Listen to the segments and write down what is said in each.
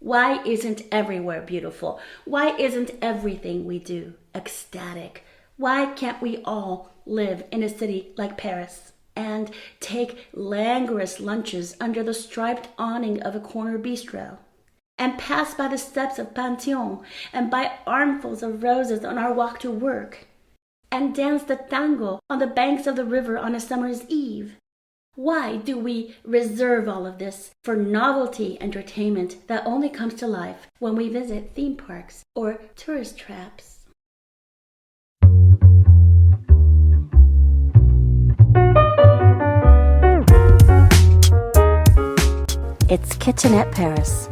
Why isn't everywhere beautiful? Why isn't everything we do ecstatic? Why can't we all live in a city like Paris and take languorous lunches under the striped awning of a corner bistro, and pass by the steps of Pantheon and buy armfuls of roses on our walk to work, and dance the tango on the banks of the river on a summer's eve? Why do we reserve all of this for novelty entertainment that only comes to life when we visit theme parks or tourist traps? It's Kitchenette Paris,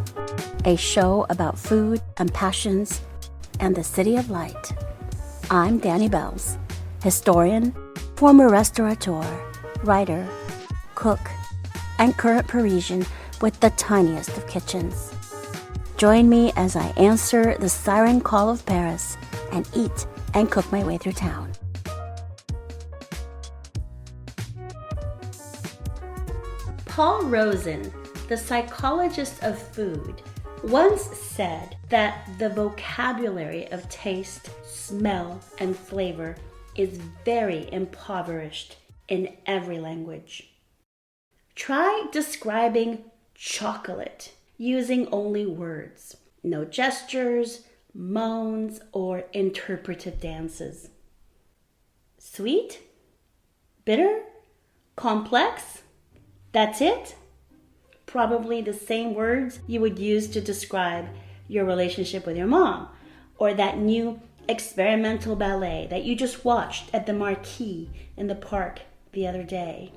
a show about food and passions and the City of Light. I'm Dany Bells, historian, former restaurateur, writer, cook, and current Parisian with the tiniest of kitchens. Join me as I answer the siren call of Paris and eat and cook my way through town. Paul Rozin, the psychologist of food, once said that the vocabulary of taste, smell, and flavor is very impoverished in every language. Try describing chocolate using only words, no gestures, moans, or interpretive dances. Sweet? Bitter? Complex? That's it? Probably the same words you would use to describe your relationship with your mom, or that new experimental ballet that you just watched at the Marquee in the park the other day.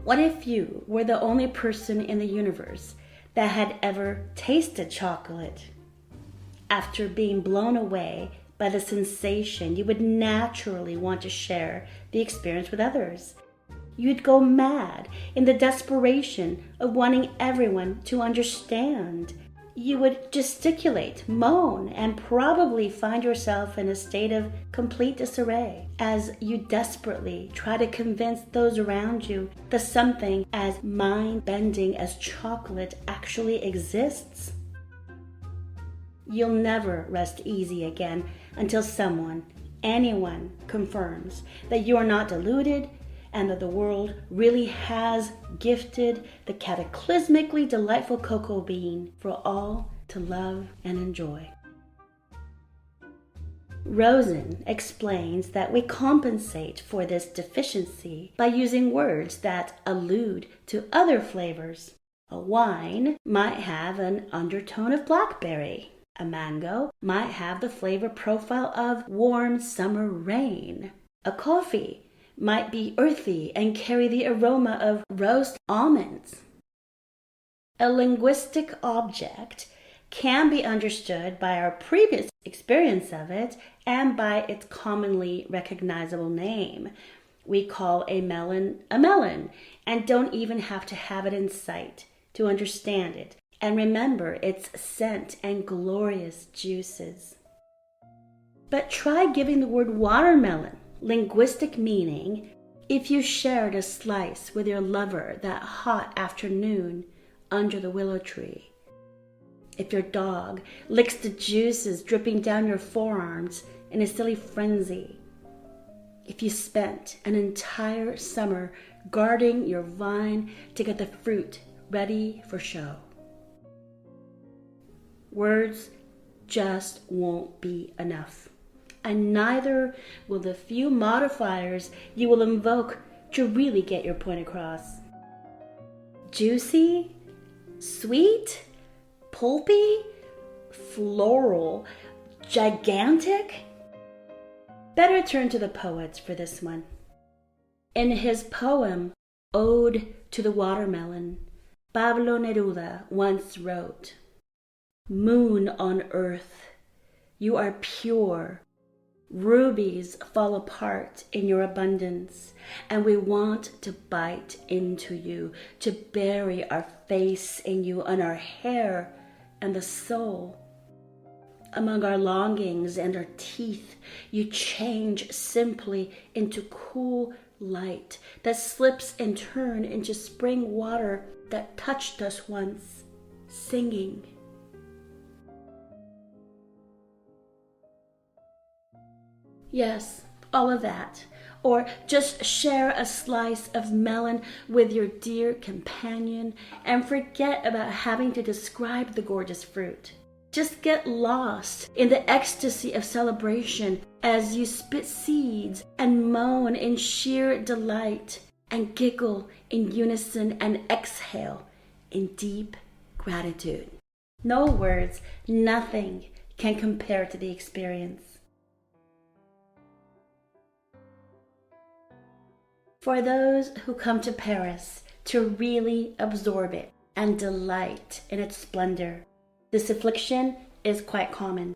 What if you were the only person in the universe that had ever tasted chocolate? After being blown away by the sensation, you would naturally want to share the experience with others. You'd go mad in the desperation of wanting everyone to understand. You would gesticulate, moan, and probably find yourself in a state of complete disarray as you desperately try to convince those around you that something as mind-bending as chocolate actually exists. You'll never rest easy again until someone, anyone, confirms that you are not deluded and that the world really has gifted the cataclysmically delightful cocoa bean for all to love and enjoy. Rozin explains that we compensate for this deficiency by using words that allude to other flavors. A wine might have an undertone of blackberry. A mango might have the flavor profile of warm summer rain. A coffee might be earthy and carry the aroma of roast almonds. A linguistic object can be understood by our previous experience of it and by its commonly recognizable name. We call a melon, and don't even have to have it in sight to understand it and remember its scent and glorious juices. But try giving the word watermelon linguistic meaning if you shared a slice with your lover that hot afternoon under the willow tree. If your dog licks the juices dripping down your forearms in a silly frenzy. If you spent an entire summer guarding your vine to get the fruit ready for show. Words just won't be enough. And neither will the few modifiers you will invoke to really get your point across. Juicy, sweet, pulpy, floral, gigantic? Better turn to the poets for this one. In his poem, Ode to the Watermelon, Pablo Neruda once wrote, "Moon on earth, you are pure. Rubies fall apart in your abundance, and we want to bite into you, to bury our face in you and our hair and the soul. Among our longings and our teeth, you change simply into cool light that slips in turn into spring water that touched us once. singing. Yes, all of that. Or just share a slice of melon with your dear companion and forget about having to describe the gorgeous fruit. Just get lost in the ecstasy of celebration as you spit seeds and moan in sheer delight and giggle in unison and exhale in deep gratitude. No words, nothing can compare to the experience. For those who come to Paris to really absorb it and delight in its splendor, this affliction is quite common.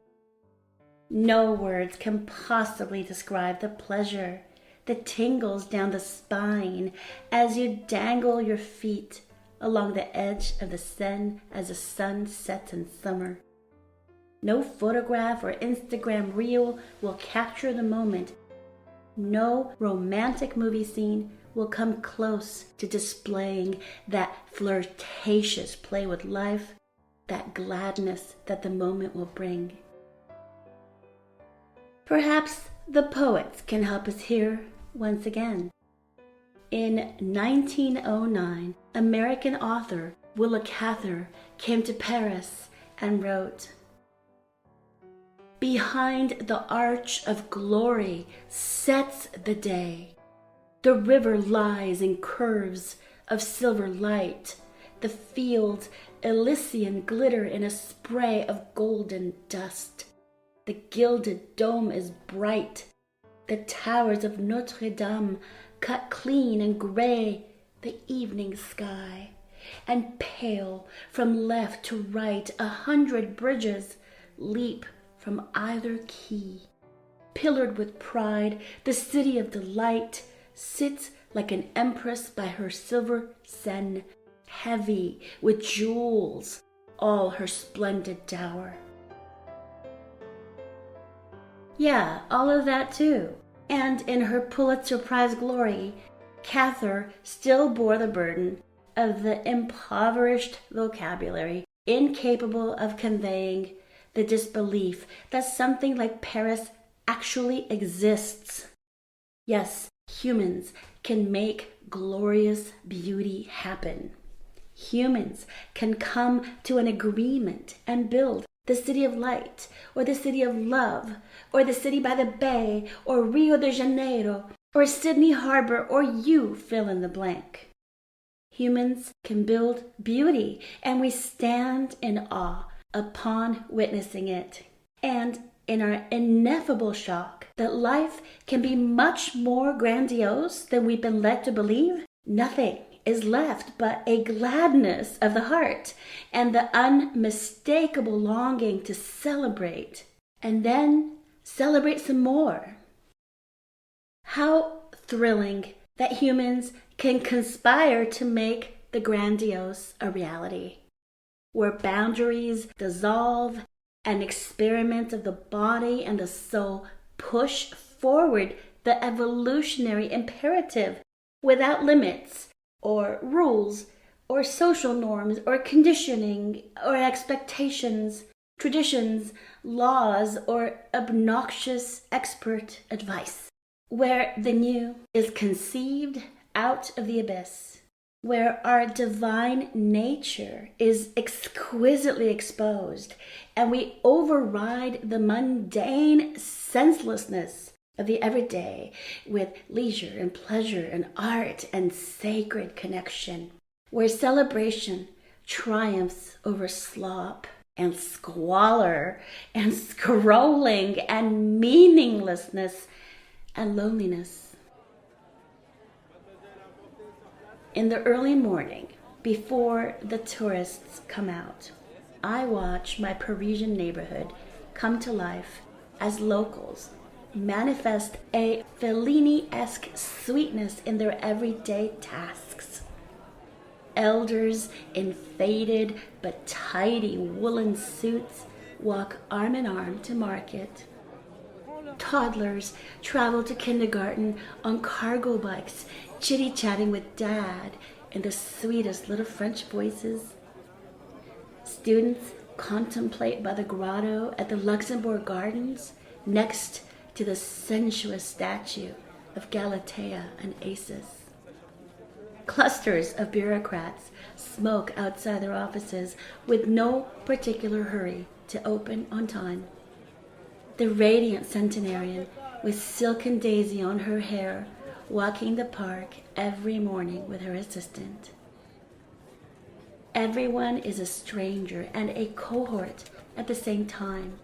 No words can possibly describe the pleasure that tingles down the spine as you dangle your feet along the edge of the Seine as the sun sets in summer. No photograph or Instagram reel will capture the moment. No romantic movie scene will come close to displaying that flirtatious play with life, that gladness that the moment will bring. Perhaps the poets can help us here once again. In 1909, American author Willa Cather came to Paris and wrote, "Behind the arch of glory sets the day. The river lies in curves of silver light. The fields Elysian glitter in a spray of golden dust. The gilded dome is bright. The towers of Notre Dame cut clean and gray the evening sky. And pale from left to right 100 bridges leap from either quay. Pillared with pride, the city of delight sits like an empress by her silver Seine, heavy with jewels, all her splendid dower." Yeah, all of that too. And in her Pulitzer Prize glory, Cather still bore the burden of the impoverished vocabulary, incapable of conveying the disbelief that something like Paris actually exists. Yes, humans can make glorious beauty happen. Humans can come to an agreement and build the city of light, or the city of love, or the city by the bay, or Rio de Janeiro, or Sydney Harbor, or you fill in the blank. Humans can build beauty, and we stand in awe upon witnessing it, and in our ineffable shock that life can be much more grandiose than we've been led to believe, nothing is left but a gladness of the heart and the unmistakable longing to celebrate, and then celebrate some more. How thrilling that humans can conspire to make the grandiose a reality, where boundaries dissolve and experiments of the body and the soul push forward the evolutionary imperative without limits or rules or social norms or conditioning or expectations, traditions, laws, or obnoxious expert advice, where the new is conceived out of the abyss, where our divine nature is exquisitely exposed, and we override the mundane senselessness of the everyday with leisure and pleasure and art and sacred connection, where celebration triumphs over slop and squalor and scrolling and meaninglessness and loneliness. In the early morning, before the tourists come out, I watch my Parisian neighborhood come to life as locals manifest a Fellini-esque sweetness in their everyday tasks. Elders in faded but tidy woolen suits walk arm in arm to market. Toddlers travel to kindergarten on cargo bikes, chitty-chatting with Dad in the sweetest little French voices. Students contemplate by the grotto at the Luxembourg Gardens next to the sensuous statue of Galatea and Acis. Clusters of bureaucrats smoke outside their offices with no particular hurry to open on time. The radiant centenarian with silken daisy on her hair walking the park every morning with her assistant. Everyone is a stranger and a cohort at the same time.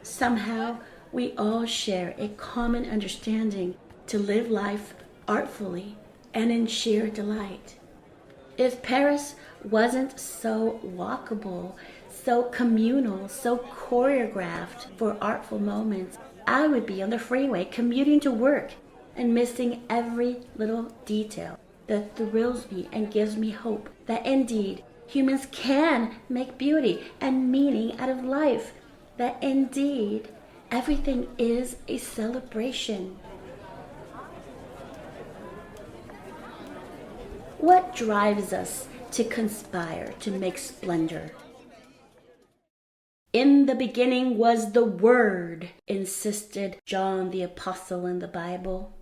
Somehow, we all share a common understanding to live life artfully and in sheer delight. If Paris wasn't so walkable, so communal, so choreographed for artful moments, I would be on the freeway commuting to work and missing every little detail that thrills me and gives me hope that indeed humans can make beauty and meaning out of life, that indeed everything is a celebration. What drives us to conspire to make splendor? In the beginning was the Word, insisted John the Apostle in the Bible.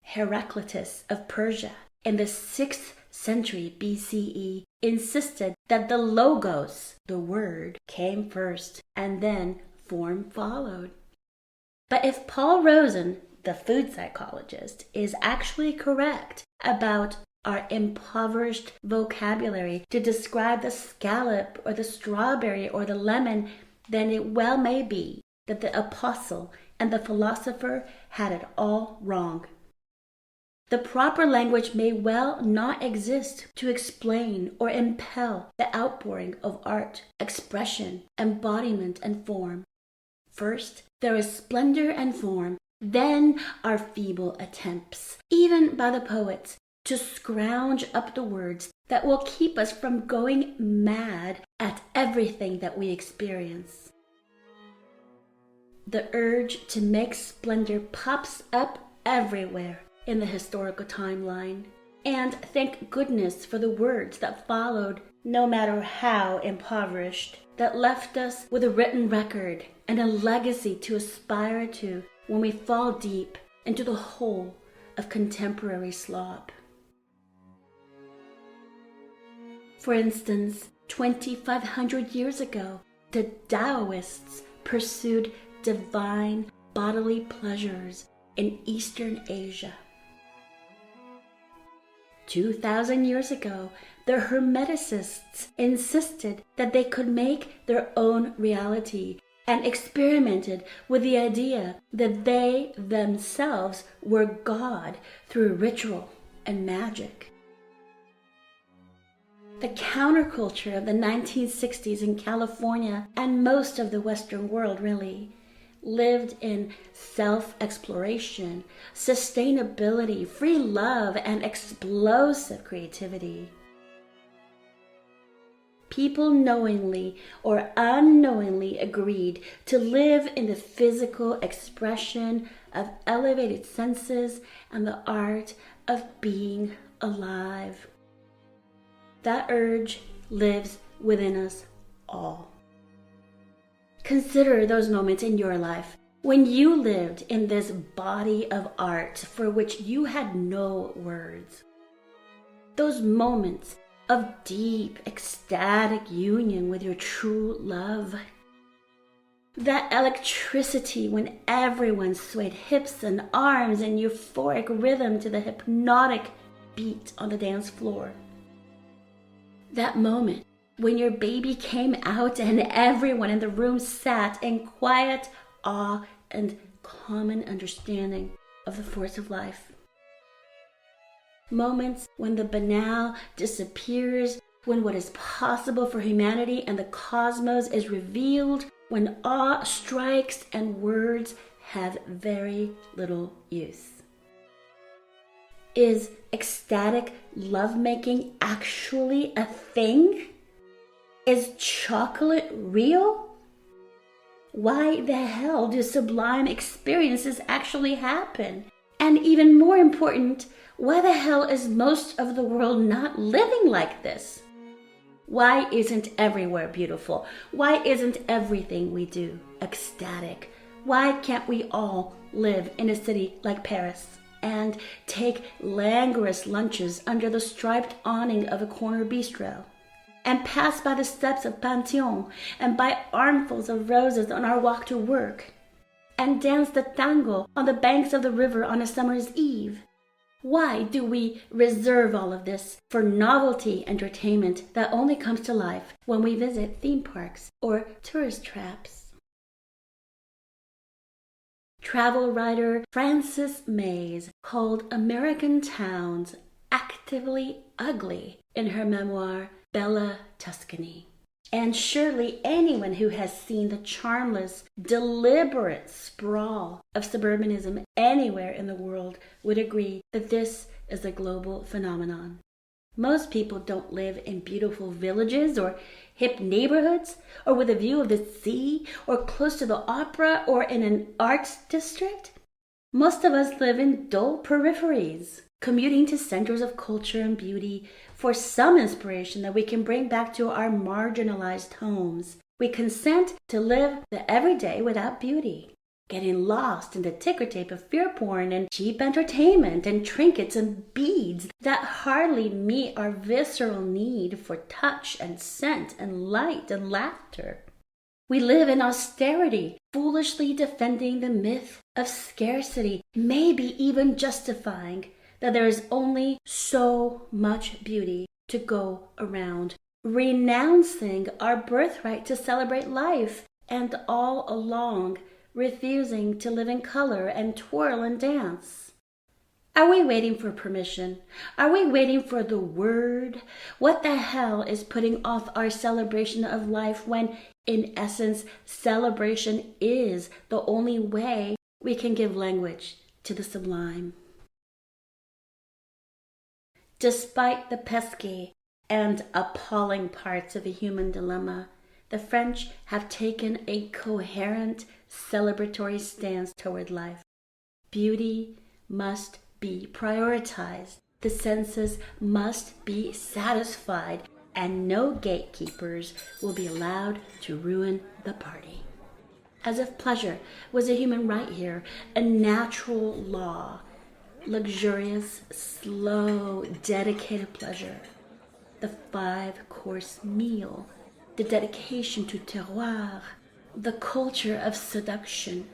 Heraclitus of Persia in the 6th century BCE insisted that the logos, the Word, came first and then form followed. But if Paul Rozin, the food psychologist, is actually correct about our impoverished vocabulary to describe the scallop or the strawberry or the lemon, then it well may be that the apostle and the philosopher had it all wrong. The proper language may well not exist to explain or impel the outpouring of art, expression, embodiment, and form. First, there is splendor and form, then are feeble attempts, even by the poets, to scrounge up the words that will keep us from going mad at everything that we experience. The urge to make splendor pops up everywhere in the historical timeline, and thank goodness for the words that followed, no matter how impoverished, that left us with a written record and a legacy to aspire to when we fall deep into the hole of contemporary slop. For instance, 2,500 years ago, the Taoists pursued divine bodily pleasures in Eastern Asia. 2,000 years ago, the Hermeticists insisted that they could make their own reality and experimented with the idea that they themselves were God through ritual and magic. The counterculture of the 1960s in California and most of the Western world really lived in self-exploration, sustainability, free love, and explosive creativity. People knowingly or unknowingly agreed to live in the physical expression of elevated senses and the art of being alive. That urge lives within us all. Consider those moments in your life when you lived in this body of art for which you had no words. Those moments of deep, ecstatic union with your true love. That electricity when everyone swayed hips and arms in euphoric rhythm to the hypnotic beat on the dance floor. That moment when your baby came out and everyone in the room sat in quiet awe and common understanding of the force of life. Moments when the banal disappears, when what is possible for humanity and the cosmos is revealed, when awe strikes and words have very little use. Is ecstatic lovemaking actually a thing? Is chocolate real? Why the hell do sublime experiences actually happen? And even more important, why the hell is most of the world not living like this? Why isn't everywhere beautiful? Why isn't everything we do ecstatic? Why can't we all live in a city like Paris and take languorous lunches under the striped awning of a corner bistro, and pass by the steps of Pantheon and buy armfuls of roses on our walk to work, and dance the tango on the banks of the river on a summer's eve? Why do we reserve all of this for novelty entertainment that only comes to life when we visit theme parks or tourist traps? Travel writer Frances Mays called American towns actively ugly in her memoir, Bella Tuscany. And surely anyone who has seen the charmless, deliberate sprawl of suburbanism anywhere in the world would agree that this is a global phenomenon. Most people don't live in beautiful villages or hip neighborhoods or with a view of the sea or close to the opera or in an arts district. Most of us live in dull peripheries, commuting to centers of culture and beauty for some inspiration that we can bring back to our marginalized homes. We consent to live the everyday without beauty, getting lost in the ticker tape of fear porn and cheap entertainment and trinkets and beads that hardly meet our visceral need for touch and scent and light and laughter. We live in austerity, foolishly defending the myth of scarcity, maybe even justifying that there is only so much beauty to go around, renouncing our birthright to celebrate life, and all along refusing to live in color and twirl and dance. Are we waiting for permission? Are we waiting for the word? What the hell is putting off our celebration of life when, in essence, celebration is the only way we can give language to the sublime? Despite the pesky and appalling parts of the human dilemma, the French have taken a coherent, celebratory stance toward life. Beauty must be prioritized. The senses must be satisfied, and no gatekeepers will be allowed to ruin the party. As if pleasure was a human right here, a natural law. Luxurious, slow, dedicated pleasure. The 5-course meal. The dedication to terroir. The culture of seduction.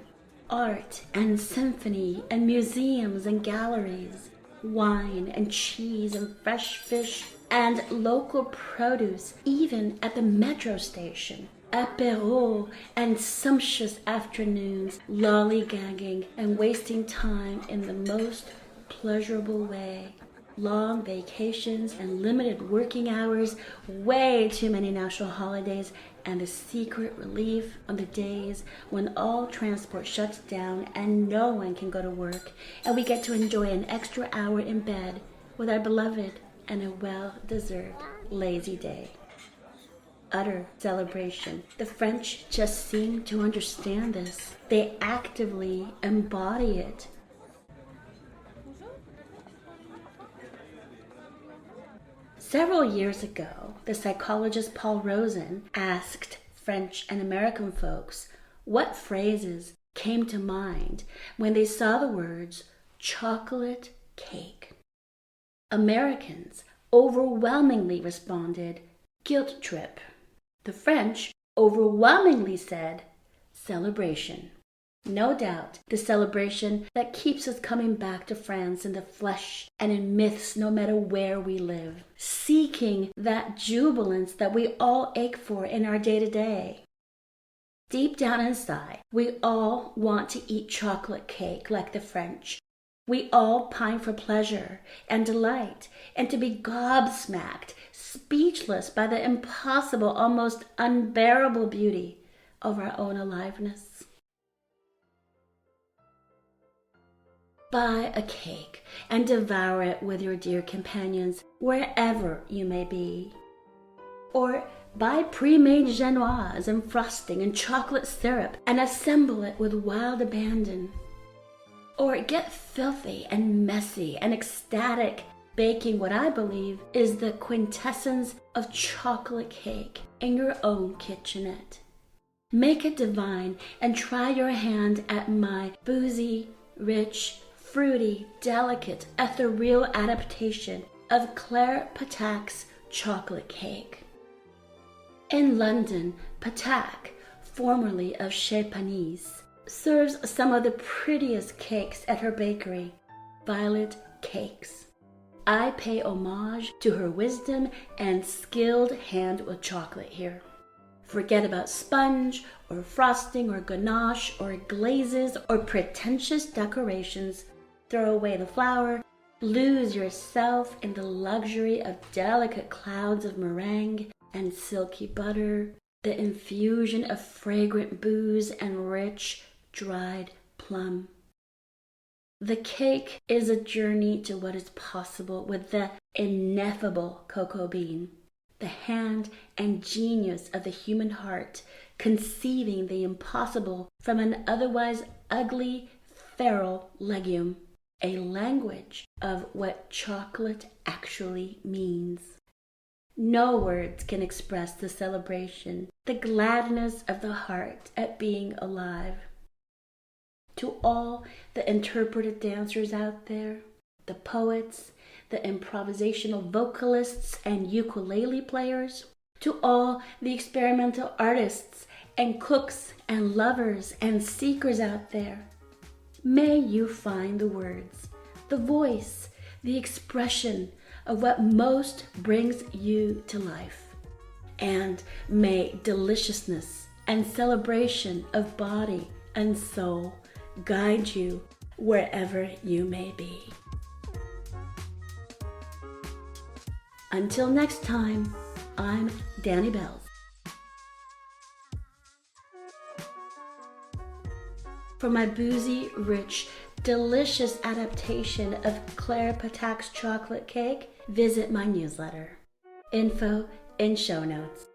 Art and symphony and museums and galleries. Wine and cheese and fresh fish and local produce, even at the metro station. Apéro and sumptuous afternoons, lollygagging and wasting time in the most pleasurable way. Long vacations and limited working hours, way too many national holidays, and the secret relief on the days when all transport shuts down and no one can go to work, and we get to enjoy an extra hour in bed with our beloved and a well-deserved lazy day. Utter celebration. The French just seem to understand this. They actively embody it. Several years ago, the psychologist Paul Rozin asked French and American folks what phrases came to mind when they saw the words chocolate cake. Americans overwhelmingly responded, guilt trip. The French overwhelmingly said, celebration. No doubt, the celebration that keeps us coming back to France in the flesh and in myths no matter where we live, seeking that jubilance that we all ache for in our day-to-day. Deep down inside, we all want to eat chocolate cake like the French. We all pine for pleasure and delight and to be gobsmacked, speechless by the impossible, almost unbearable beauty of our own aliveness. Buy a cake and devour it with your dear companions wherever you may be. Or buy pre-made genoise and frosting and chocolate syrup and assemble it with wild abandon. Or get filthy and messy and ecstatic baking what I believe is the quintessence of chocolate cake in your own kitchenette. Make it divine and try your hand at my boozy, rich, fruity, delicate, ethereal adaptation of Claire Patak's chocolate cake. In London, Patak, formerly of Chez Panisse, serves some of the prettiest cakes at her bakery, Violet Cakes. I pay homage to her wisdom and skilled hand with chocolate here. Forget about sponge or frosting or ganache or glazes or pretentious decorations. Throw away the flour. Lose yourself in the luxury of delicate clouds of meringue and silky butter, the infusion of fragrant booze and rich, dried plum. The cake is a journey to what is possible with the ineffable cocoa bean, the hand and genius of the human heart conceiving the impossible from an otherwise ugly, feral legume, a language of what chocolate actually means. No words can express the celebration, the gladness of the heart at being alive. To all the interpretive dancers out there, the poets, the improvisational vocalists and ukulele players, to all the experimental artists and cooks and lovers and seekers out there, may you find the words, the voice, the expression of what most brings you to life. And may deliciousness and celebration of body and soul guide you wherever you may be. Until next time, I'm Dany Bells. For my boozy, rich, delicious adaptation of Claire Patak's chocolate cake, visit my newsletter. Info in show notes.